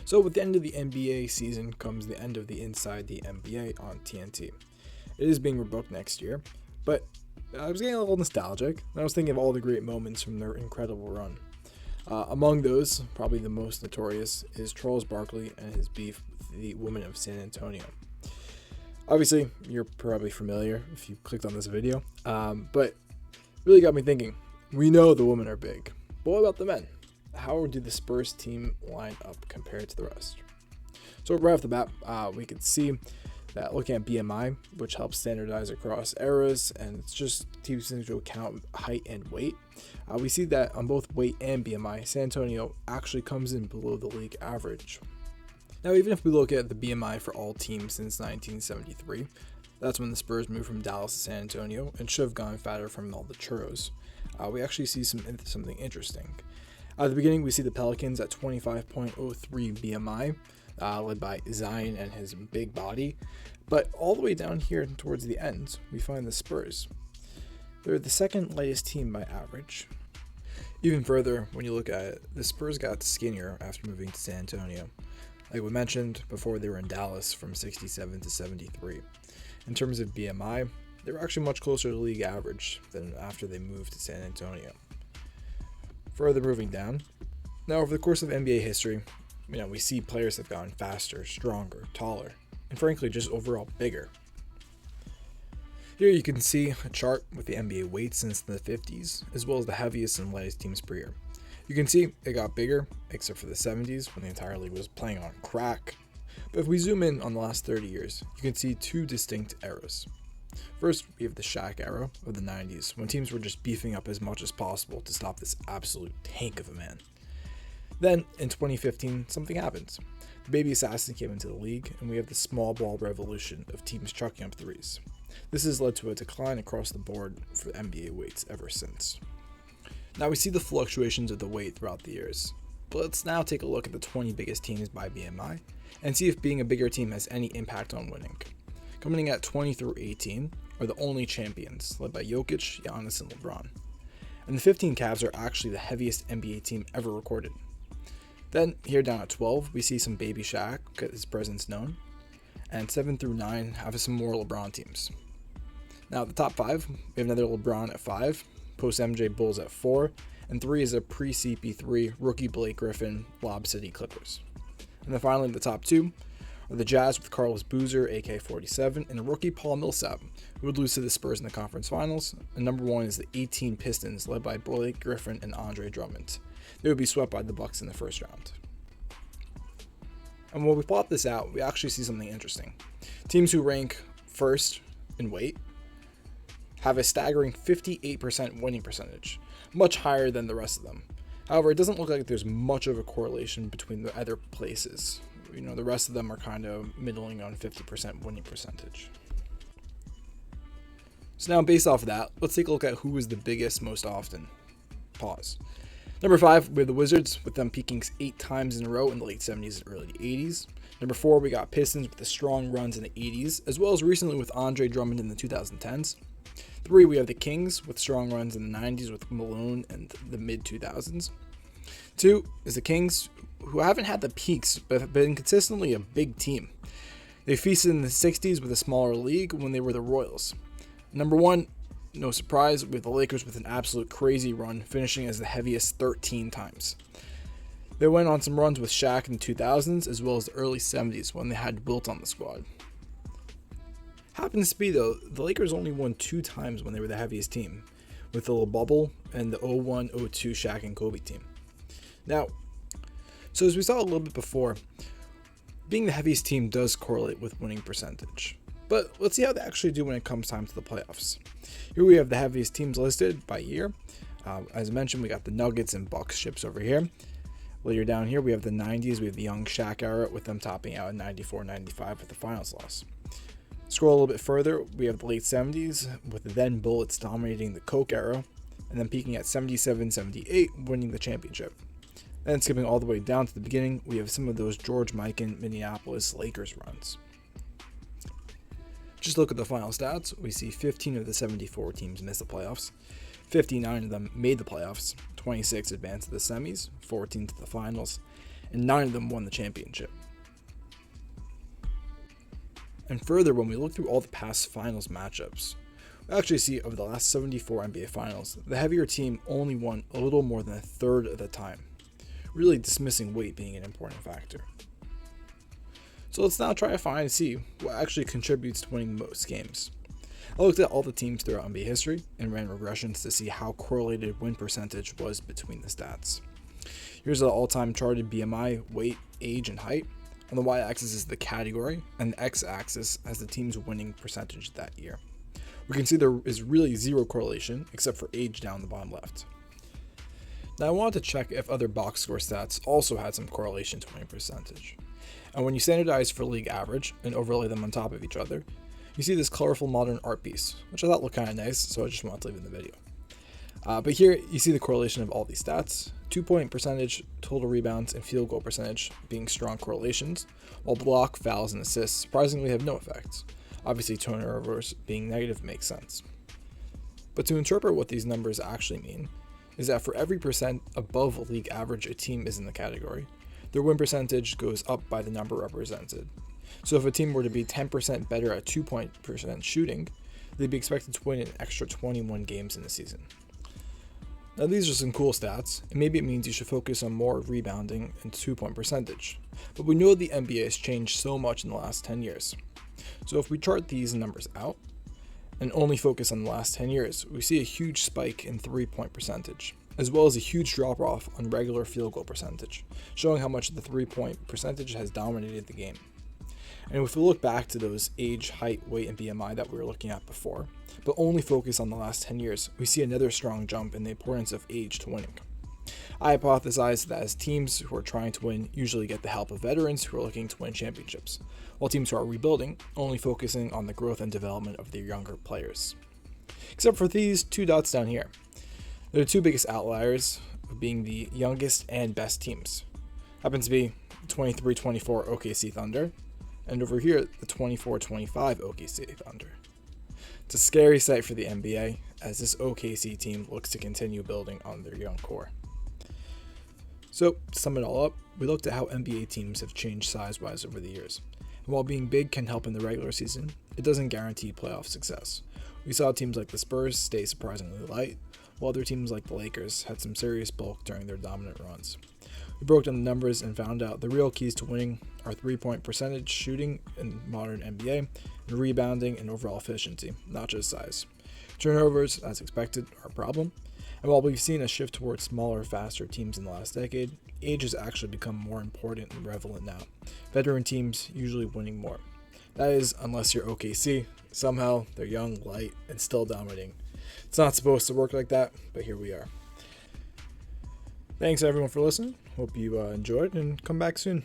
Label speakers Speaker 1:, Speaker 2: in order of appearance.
Speaker 1: So with the end of the NBA season comes the end of the Inside the NBA on TNT. It is being rebooked next year, but I was getting a little nostalgic, and I was thinking of all the great moments from their incredible run. Among those, probably the most notorious, is Charles Barkley and his beef with the women of San Antonio. Obviously, you're probably familiar if you clicked on this video, but really got me thinking. We know the women are big, but what about the men? How do the Spurs team line up compared to the rest? So right off the bat, we can see that looking at BMI, which helps standardize across eras, and it's just takes into account height and weight. We see that on both weight and BMI, San Antonio actually comes in below the league average. Now, even if we look at the BMI for all teams since 1973, that's when the Spurs moved from Dallas to San Antonio and should have gone fatter from all the churros. We actually see something interesting. At the beginning, we see the Pelicans at 25.03 BMI, led by Zion and his big body. But all the way down here towards the end, we find the Spurs. They're the second lightest team by average. Even further, when you look at it, the Spurs got skinnier after moving to San Antonio. Like we mentioned before, they were in Dallas from 67 to 73. In terms of BMI, they were actually much closer to league average than after they moved to San Antonio. Further moving down, now over the course of NBA history, we see players have gotten faster, stronger, taller, and frankly just overall bigger. Here you can see a chart with the NBA weights since the 50s, as well as the heaviest and lightest teams per year. You can see it got bigger, except for the 70s when the entire league was playing on crack. But if we zoom in on the last 30 years, you can see two distinct eras. First, we have the Shaq era of the 90s, when teams were just beefing up as much as possible to stop this absolute tank of a man. Then, in 2015, something happened. The baby assassin came into the league, and we have the small ball revolution of teams chucking up threes. This has led to a decline across the board for NBA weights ever since. Now we see the fluctuations of the weight throughout the years, but let's now take a look at the 20 biggest teams by BMI, and see if being a bigger team has any impact on winning. Coming in at 20 through 18 are the only champions, led by Jokic, Giannis, and LeBron. And the 15 Cavs are actually the heaviest NBA team ever recorded. Then, here down at 12, we see some baby Shaq, get his presence known, and 7 through 9 have some more LeBron teams. Now at the top 5, we have another LeBron at 5, post-MJ Bulls at 4, and 3 is a pre-CP3 rookie Blake Griffin Lob City Clippers. And then finally, the top 2 are the Jazz with Carlos Boozer, AK-47, and a rookie Paul Millsap, who would lose to the Spurs in the conference finals. And number 1 is the 18 Pistons, led by Blake Griffin and Andre Drummond. They would be swept by the Bucks in the first round. And when we plot this out, we actually see something interesting. Teams who rank first in weight have a staggering 58% winning percentage, much higher than the rest of them. However, it doesn't look like there's much of a correlation between the other places. The rest of them are kind of middling on 50% winning percentage. So now, based off of that, let's take a look at who is the biggest most often. Pause. Number 5, we have the Wizards, with them peaking 8 times in a row in the late 70s and early 80s. Number 4, we got Pistons with the strong runs in the 80s, as well as recently with Andre Drummond in the 2010s. 3, we have the Kings with strong runs in the 90s with Malone and the mid-2000s. 2 is the Kings, who haven't had the peaks, but have been consistently a big team. They feasted in the 60s with a smaller league when they were the Royals. Number 1, no surprise, with the Lakers with an absolute crazy run, finishing as the heaviest 13 times. They went on some runs with Shaq in the 2000s, as well as the early 70s when they had Wilt on the squad. Happens to be, though, the Lakers only won 2 times when they were the heaviest team, with the little bubble and the 01-02 Shaq and Kobe team. Now, so as we saw a little bit before, being the heaviest team does correlate with winning percentage. But let's see how they actually do when it comes time to the playoffs. Here we have the heaviest teams listed by year. As I mentioned, we got the Nuggets and Bucks ships over here. Later down here, we have the 90s. We have the young Shaq era, with them topping out in 94-95 with the finals loss. Scroll a little bit further, we have the late 70s, with the then Bullets dominating the Coke era, and then peaking at 77-78, winning the championship. Then skipping all the way down to the beginning, we have some of those George Mikan Minneapolis Lakers runs. Just look at the final stats. We see 15 of the 74 teams missed the playoffs, 59 of them made the playoffs, 26 advanced to the semis, 14 to the finals, and 9 of them won the championship. And further, when we look through all the past finals matchups, we actually see over the last 74 NBA finals, the heavier team only won a little more than a third of the time, really dismissing weight being an important factor. So let's now try to find and see what actually contributes to winning most games. I looked at all the teams throughout NBA history and ran regressions to see how correlated win percentage was between the stats. Here's the all-time charted BMI, weight, age, and height. On the y-axis is the category, and the x-axis has the team's winning percentage that year. We can see there is really zero correlation, except for age down the bottom left. Now I wanted to check if other box score stats also had some correlation to winning percentage. And when you standardize for league average and overlay them on top of each other, you see this colorful modern art piece, which I thought looked kind of nice, so I just wanted to leave in the video. But here you see the correlation of all these stats, 2-point percentage, total rebounds, and field goal percentage being strong correlations, while block, fouls, and assists surprisingly have no effects. Obviously turnovers being negative makes sense. But to interpret what these numbers actually mean, is that for every percent above league average a team is in the category, their win percentage goes up by the number represented. So if a team were to be 10% better at 2-point percent shooting, they'd be expected to win an extra 21 games in the season. Now these are some cool stats, and maybe it means you should focus on more rebounding and 2-point percentage, but we know the NBA has changed so much in the last 10 years. So if we chart these numbers out, and only focus on the last 10 years, we see a huge spike in 3-point percentage, as well as a huge drop-off on regular field goal percentage, showing how much the 3-point percentage has dominated the game. And if we look back to those age, height, weight, and BMI that we were looking at before, but only focus on the last 10 years, we see another strong jump in the importance of age to winning. I hypothesize that as teams who are trying to win usually get the help of veterans who are looking to win championships, while teams who are rebuilding only focusing on the growth and development of their younger players. Except for these 2 dots down here. They're the 2 biggest outliers, being the youngest and best teams. Happens to be 23-24 OKC Thunder, and over here, the 24-25 OKC Thunder. It's a scary sight for the NBA, as this OKC team looks to continue building on their young core. So, to sum it all up, we looked at how NBA teams have changed size-wise over the years. And while being big can help in the regular season, it doesn't guarantee playoff success. We saw teams like the Spurs stay surprisingly light, while other teams like the Lakers had some serious bulk during their dominant runs. We broke down the numbers and found out the real keys to winning are 3-point percentage shooting in modern NBA, and rebounding and overall efficiency, not just size. Turnovers, as expected, are a problem, and while we've seen a shift towards smaller, faster teams in the last decade, age has actually become more important and relevant now. Veteran teams usually winning more. That is, unless you're OKC, somehow they're young, light, and still dominating. It's not supposed to work like that, but here we are. Thanks everyone for listening. Hope you enjoyed, and come back soon.